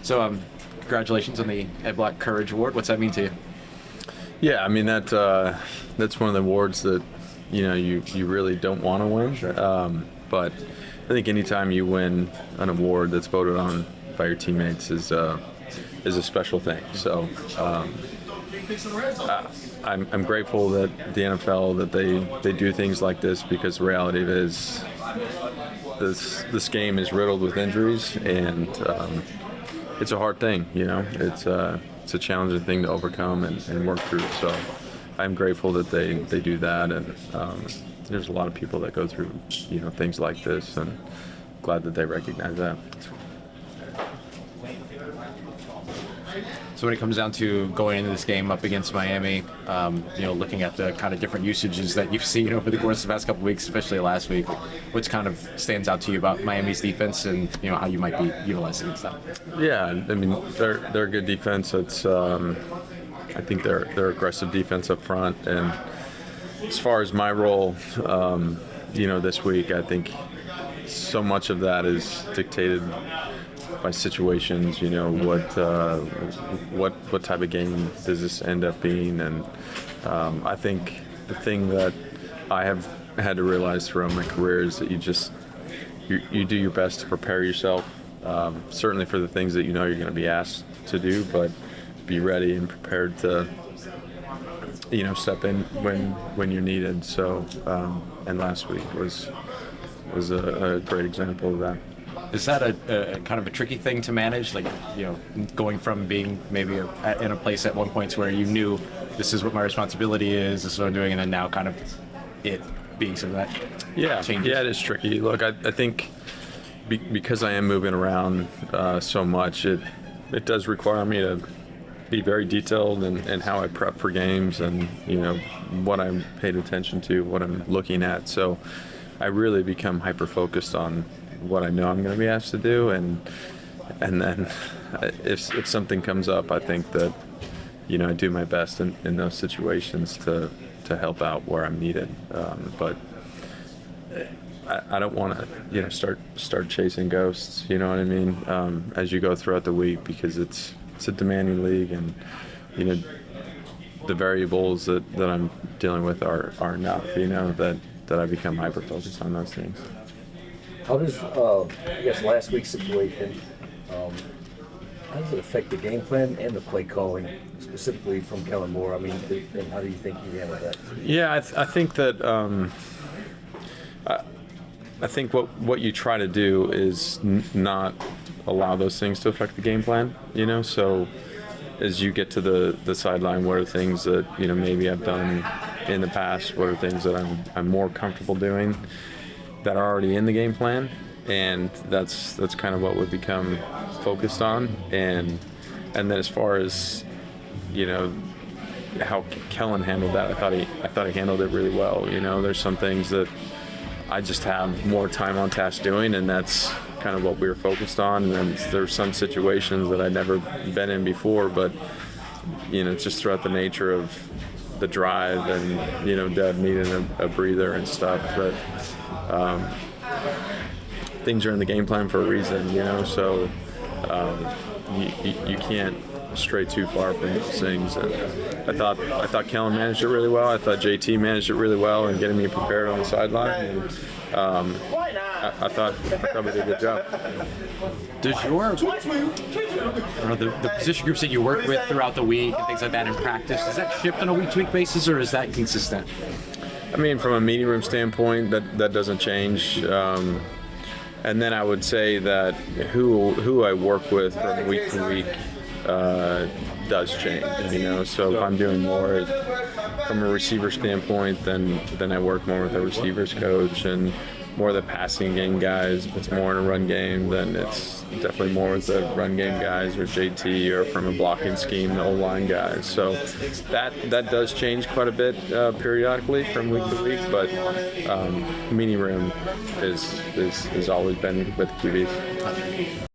So, congratulations on the Ed Black Courage Award. What's that mean to you? Yeah, I mean that's one of the awards that you really don't want to win, but I think anytime you win an award that's voted on by your teammates is a special thing. So I'm grateful that the NFL that they do things like this, because the reality of it is this game is riddled with injuries, and it's a hard thing. It's a challenging thing to overcome and work through. So I'm grateful that they do that, and there's a lot of people that go through things like this, and glad that they recognize that. So when it comes down to going into this game up against Miami, looking at the kind of different usages that you've seen over the course of the past couple of weeks, especially last week, what's kind of stands out to you about Miami's defense and how you might be utilizing against them? Yeah, I mean they're a good defense. It's I think they're aggressive defense up front, and as far as my role, this week, I think so much of that is dictated by situations. What type of game does this end up being? And I think the thing that I have had to realize throughout my career is that you do your best to prepare yourself, certainly for the things that you're going to be asked to do, but be ready and prepared to step in when you're needed. So and last week was a great example of that. Is that a kind of a tricky thing to manage? Like, going from being maybe in a place at one point to where you knew this is what my responsibility is, this is what I'm doing, and then now kind of it being something that changes? Yeah, it is tricky. Look, I think because I am moving around so much, it does require me to be very detailed in how I prep for games, and what I'm paid attention to, what I'm looking at. So I really become hyper focused on what I know I'm going to be asked to do, and then if something comes up, I think that I do my best in those situations to help out where I'm needed. But I don't want to start chasing ghosts. You know what I mean? As you go throughout the week, because it's a demanding league, and the variables that I'm dealing with are enough. That I become hyper focused on those things. How does, last week's situation, how does it affect the game plan and the play calling, specifically from Kellen Moore? I mean, and how do you think you handle that? Yeah, I think that I think what you try to do is not allow those things to affect the game plan. So as you get to the sideline, what are things that maybe I've done in the past? What are things that I'm more comfortable doing that are already in the game plan? And that's kind of what would become focused on. And then as far as how Kellen handled that, I thought he handled it really well. There's some things that I just have more time on task doing, and that's kind of what we were focused on. And then there's some situations that I'd never been in before, but just throughout the nature of the drive and Deb needing a breather and stuff, that things are in the game plan for a reason. So you can't stray too far from those things. And I thought Kellen managed it really well. I thought JT managed it really well in getting me prepared on the sideline. And I thought we did a good job. Does the position groups that you work with throughout the week and things like that in practice, does that shift on a week-to-week basis, or is that consistent? I mean, from a meeting room standpoint, that doesn't change. And then I would say that who I work with from week to week does change. So if I'm doing more from a receiver standpoint, then I work more with a receivers coach, and more of the passing game guys. If it's more in a run game, then it's definitely more with the run game guys or JT, or from a blocking scheme, the O-line guys. So that does change quite a bit periodically from week to week, but meeting room is always been with QBs.